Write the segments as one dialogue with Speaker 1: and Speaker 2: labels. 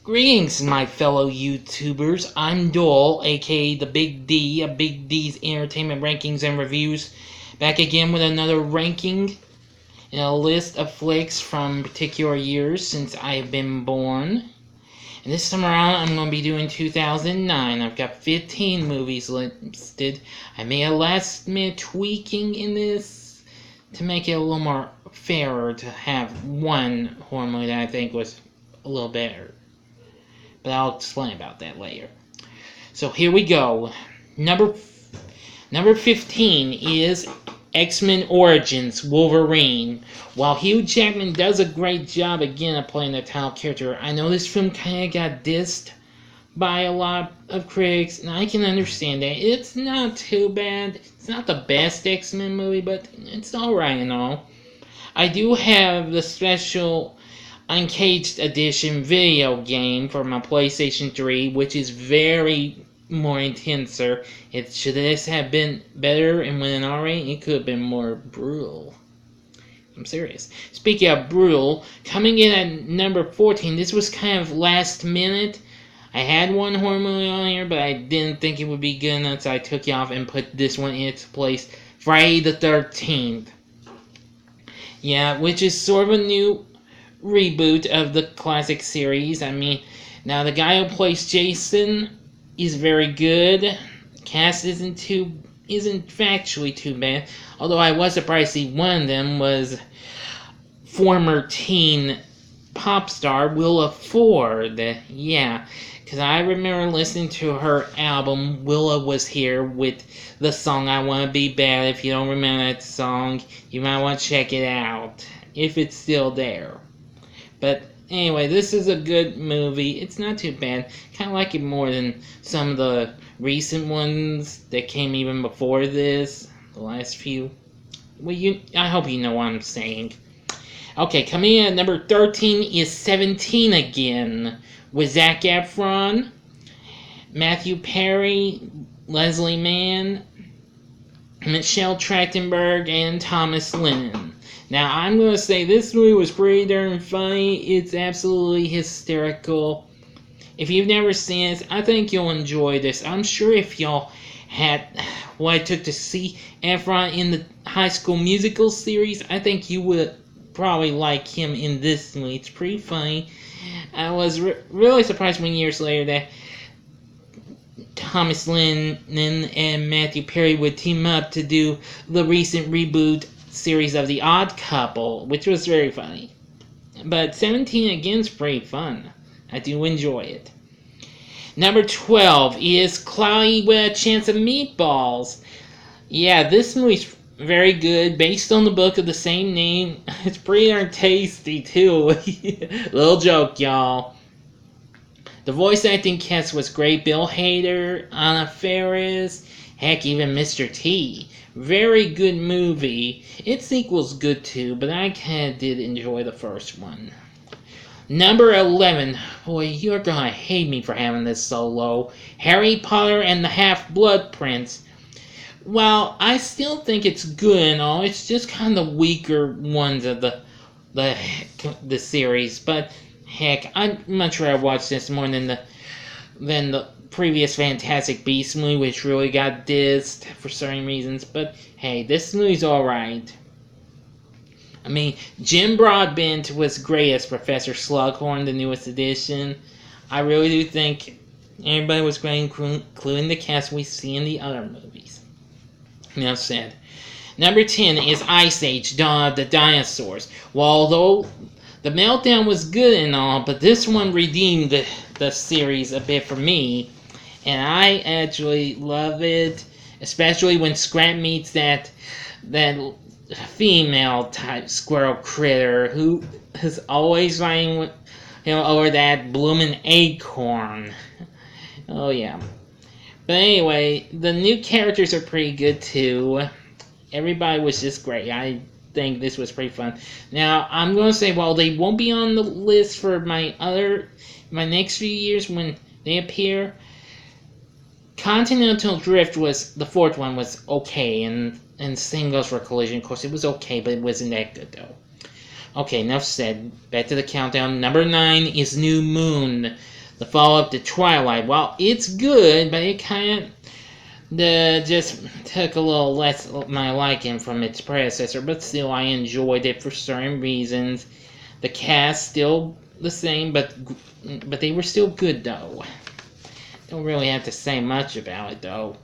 Speaker 1: Greetings, my fellow YouTubers. I'm Dole, aka the Big D of Big D's Entertainment Rankings and Reviews, back again with another ranking and a list of flicks from particular years since I have been born. And this time around, I'm going to be doing 2009. I've got 15 movies listed. I made a last-minute tweaking in this to make it a little more fairer to have one horror movie that I think was a little better. But I'll explain about that later. So here we go. Number 15 is X-Men Origins Wolverine. While Hugh Jackman does a great job again of playing the title character, I know this film kind of got dissed by a lot of critics, and I can understand that. It's not too bad. It's not the best X-Men movie, but it's alright and all. I do have the special Uncaged Edition video game for my PlayStation 3, which is very more intenser. Should this have been better and with an R rating, it could have been more brutal. I'm serious. Speaking of brutal, coming in at number 14, this was kind of last minute. I had one horror movie on here, but I didn't think it would be good enough, so I took it off and put this one in its place. Friday the 13th. Yeah, which is sort of a new reboot of the classic series. I mean, now the guy who plays Jason is very good. Cast isn't factually too bad. Although I was surprised to see one of them was former teen pop star Willa Ford. Yeah, because I remember listening to her album Willa Was Here with the song I Want to Be Bad. If you don't remember that song, you might want to check it out if it's still there. But anyway, this is a good movie. It's not too bad. Kind of like it more than some of the recent ones that came even before this. The last few. Well, I hope you know what I'm saying. Okay, coming in at number 13 is 17 again. With Zac Efron, Matthew Perry, Leslie Mann, Michelle Trachtenberg, and Thomas Lennon. Now, I'm going to say this movie was pretty darn funny. It's absolutely hysterical. If you've never seen it, I think you'll enjoy this. I'm sure if y'all had what it took to see Efron in the High School Musical series, I think you would probably like him in this movie. It's pretty funny. I was really surprised when years later that Thomas Lennon and Matthew Perry would team up to do the recent reboot series of The Odd Couple, which was very funny. But 17 again is pretty fun. I do enjoy it. Number 12 is Cloudy with a Chance of Meatballs. Yeah, this movie's very good, based on the book of the same name. It's pretty darn tasty too. Little joke, y'all. The voice acting cast was great. Bill Hader, Anna Faris, heck, even Mr. T. Very good movie. Its sequel's good too, but I kind of did enjoy the first one. Number 11. Boy, you're gonna hate me for having this so low. Harry Potter and the Half-Blood Prince. Well, I still think it's good and all. It's just kind of the weaker ones of the series. But heck, I'm much rather watch this more than the previous Fantastic Beasts movie, which really got dissed for certain reasons. But hey, this movie's alright. I mean, Jim Broadbent was great as Professor Slughorn, the newest edition. I really do think everybody was great, including the cast we see in the other movies. Enough said. Number 10 is Ice Age: Dawn of the Dinosaurs. Well, although the Meltdown was good and all, but this one redeemed the series a bit for me. And I actually love it, especially when Scrap meets that female type squirrel critter who is always fighting with over that bloomin' acorn. Oh yeah. But anyway, the new characters are pretty good too. Everybody was just great. I think this was pretty fun. Now, I'm going to say, while they won't be on the list for my next few years when they appear, Continental Drift was, the fourth one was okay, and same goes for Collision. Of course, it was okay, but it wasn't that good though. Okay, enough said. Back to the countdown. Number 9 is New Moon. the follow-up to Twilight. Well, it's good, but it kind of just took a little less my liking from its predecessor, but still I enjoyed it for certain reasons. The cast still the same, but they were still good though. Don't really have to say much about it though.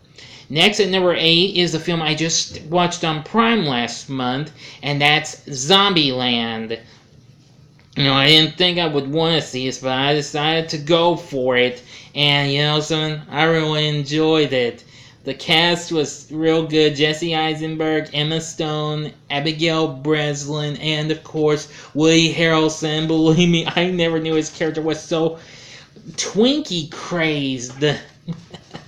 Speaker 1: Next at number 8 is the film I just watched on Prime last month, and that's Zombieland. I didn't think I would want to see this, but I decided to go for it, and son, I really enjoyed it. The cast was real good. Jesse Eisenberg, Emma Stone, Abigail Breslin, and of course Woody Harrelson. Believe me, I never knew his character was so Twinkie crazed.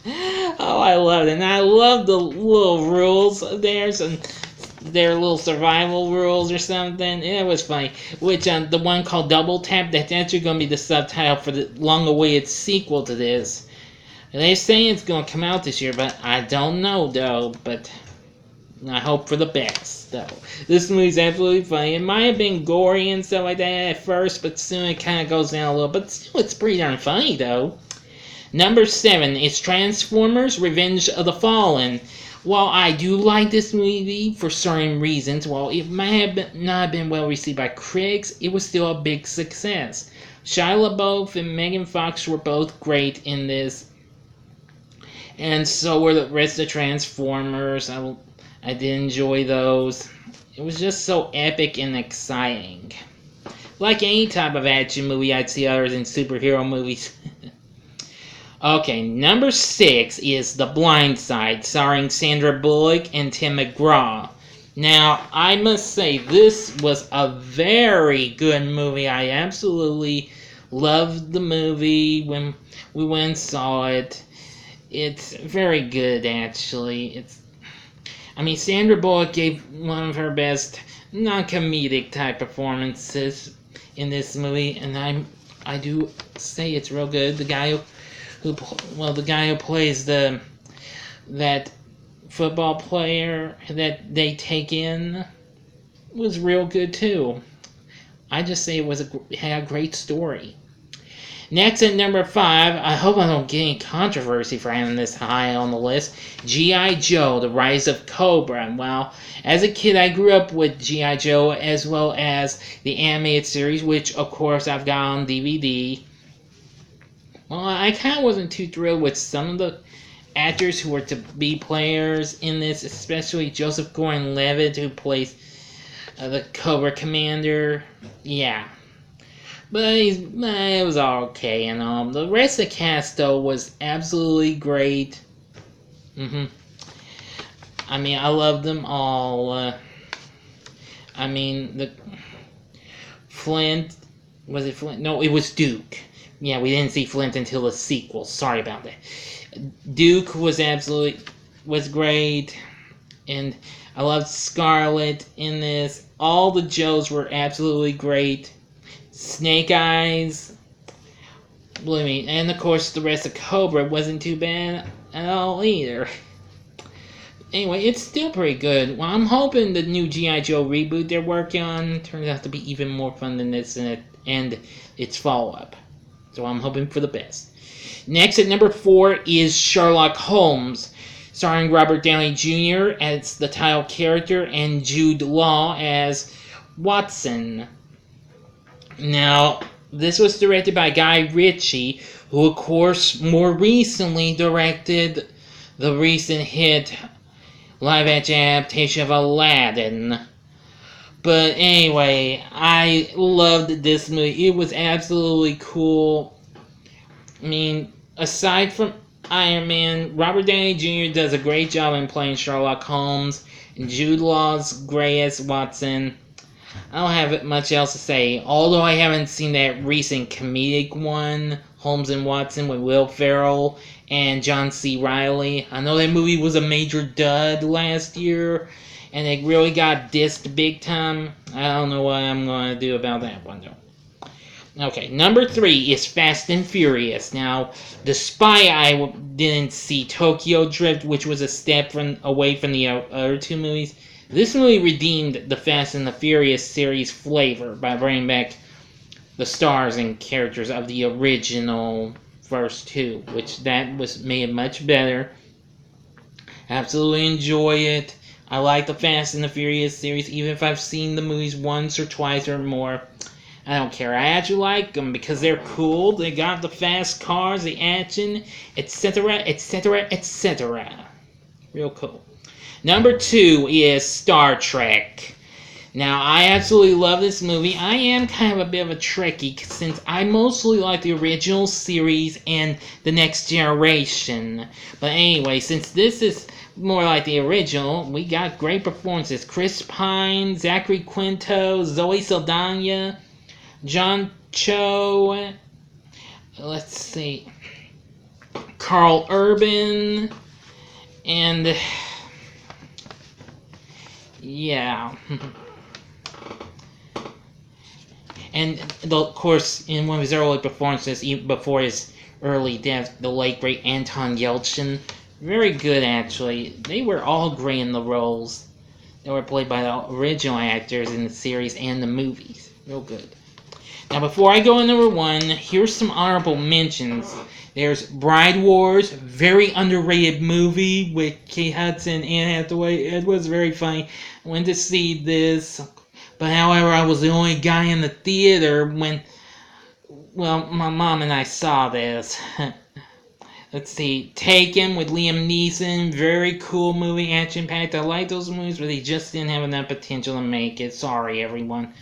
Speaker 1: Oh, I loved it. And I love the little rules there. Their little survival rules or something. It was funny. Which, the one called Double Tap, that's actually going to be the subtitle for the long-awaited sequel to this. They're saying it's going to come out this year, but I don't know, though. But I hope for the best, though. This movie's absolutely funny. It might have been gory and stuff like that at first, but soon it kind of goes down a little. But still, it's pretty darn funny, though. Number 7 is Transformers: Revenge of the Fallen. While I do like this movie for certain reasons, while it might have not been well received by critics, it was still a big success. Shia LaBeouf and Megan Fox were both great in this, and so were the rest of the Transformers. I did enjoy those. It was just so epic and exciting. Like any type of action movie I'd see other than superhero movies. Okay, number 6 is The Blind Side, starring Sandra Bullock and Tim McGraw. Now, I must say, this was a very good movie. I absolutely loved the movie when we went and saw it. It's very good, actually. Sandra Bullock gave one of her best non-comedic type performances in this movie, and I do say it's real good. The guy who plays that football player that they take in was real good too. I just say it had a great story. Next at number 5, I hope I don't get any controversy for having this high on the list, G.I. Joe, The Rise of Cobra. Well, as a kid I grew up with G.I. Joe as well as the animated series, which of course I've got on DVD. Well, I kind of wasn't too thrilled with some of the actors who were to be players in this, especially Joseph Gordon-Levitt, who plays the Cobra Commander. Yeah. But it was all okay and all. The rest of the cast, though, was absolutely great. I loved them all. The Flint... Was it Flint? No, it was Duke. Yeah, we didn't see Flint until the sequel. Sorry about that. Duke was great. And I loved Scarlet in this. All the Joes were absolutely great. Snake Eyes, believe me, and of course the rest of Cobra wasn't too bad at all either. Anyway, it's still pretty good. Well, I'm hoping the new G.I. Joe reboot they're working on turns out to be even more fun than this and its follow-up. So I'm hoping for the best. Next at number 4 is Sherlock Holmes, starring Robert Downey Jr. as the title character and Jude Law as Watson. Now, this was directed by Guy Ritchie, who of course more recently directed the recent hit live-action adaptation of Aladdin. But anyway, I loved this movie. It was absolutely cool. Aside from Iron Man, Robert Downey Jr. does a great job in playing Sherlock Holmes, and Jude Law's great as Watson. I don't have much else to say, although I haven't seen that recent comedic one, Holmes and Watson, with Will Ferrell and John C. Reilly. I know that movie was a major dud last year, and it really got dissed big time. I don't know what I'm going to do about that one, though. Okay, number 3 is Fast and Furious. Now, despite I didn't see Tokyo Drift, which was a step away from the other two movies, this movie redeemed the Fast and the Furious series flavor by bringing back the stars and characters of the original first two, which that was made much better. Absolutely enjoy it. I like the Fast and the Furious series, even if I've seen the movies once or twice or more. I don't care. I actually like them because they're cool. They got the fast cars, the action, etc., etc., etc. Real cool. Number 2 is Star Trek. Now, I absolutely love this movie. I am kind of a bit of a Trekkie since I mostly like the original series and the Next Generation. But anyway, since this is more like the original, we got great performances. Chris Pine, Zachary Quinto, Zoe Saldana, John Cho, let's see, Carl Urban, and yeah. And of course, in one of his early performances, even before his early death, the late great Anton Yelchin, very good actually. They were all great in the roles. They were played by the original actors in the series and the movies. Real good. Now, before I go on number 1, here's some honorable mentions. There's Bride Wars, very underrated movie with Kate Hudson and Anne Hathaway. It was very funny. I went to see this. But however, I was the only guy in the theater when, well, my mom and I saw this. Let's see, Taken with Liam Neeson, very cool movie, action-packed. I like those movies, but they just didn't have enough potential to make it. Sorry, everyone.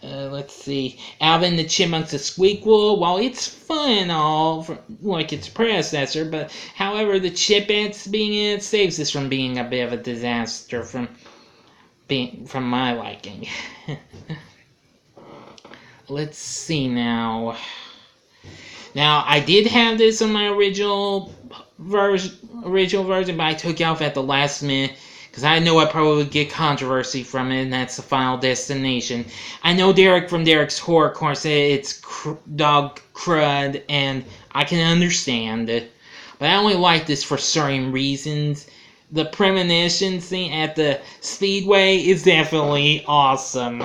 Speaker 1: Let's see, Alvin the Chipmunks, the Squeakquel. While it's fun and all, like its predecessor, but however, the Chipettes being in it saves this from being a bit of a disaster from my liking. Let's see now. Now, I did have this on my original version, but I took it off at the last minute because I know I probably would get controversy from it, and that's the Final Destination. I know Derek from Derek's Horror Corner said it's dog crud, and I can understand it, but I only like this for certain reasons. The premonition scene at the Speedway is definitely awesome.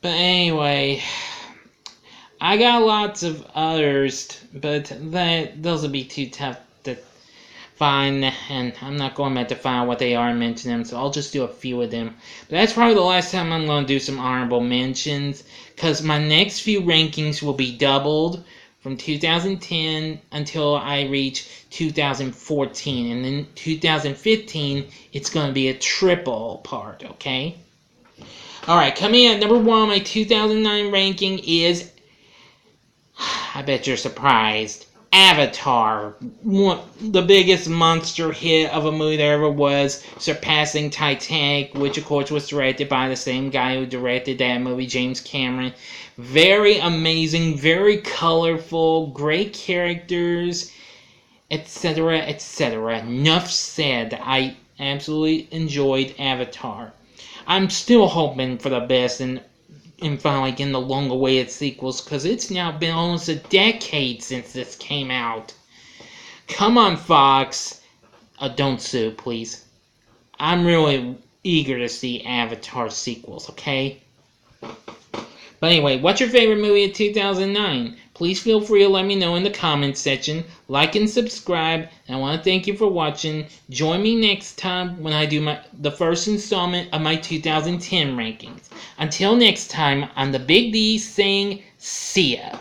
Speaker 1: But anyway, I got lots of others, but those would be too tough to find, and I'm not going back to find out what they are and mention them, so I'll just do a few of them. But that's probably the last time I'm going to do some honorable mentions, because my next few rankings will be doubled from 2010 until I reach 2014, and then 2015 it's going to be a triple part, okay? Alright, coming in at number 1, my 2009 ranking is, I bet you're surprised, Avatar. The biggest monster hit of a movie there ever was, surpassing Titanic, which of course was directed by the same guy who directed that movie, James Cameron. Very amazing, very colorful, great characters, etc., etc. Enough said. I absolutely enjoyed Avatar. I'm still hoping for the best and finally getting the long-awaited sequels, because it's now been almost a decade since this came out. Come on, Fox. Don't sue, please. I'm really eager to see Avatar sequels, okay? But anyway, what's your favorite movie of 2009? Please feel free to let me know in the comments section. Like and subscribe. And I want to thank you for watching. Join me next time when I do the first installment of my 2010 rankings. Until next time, I'm the Big D saying see ya.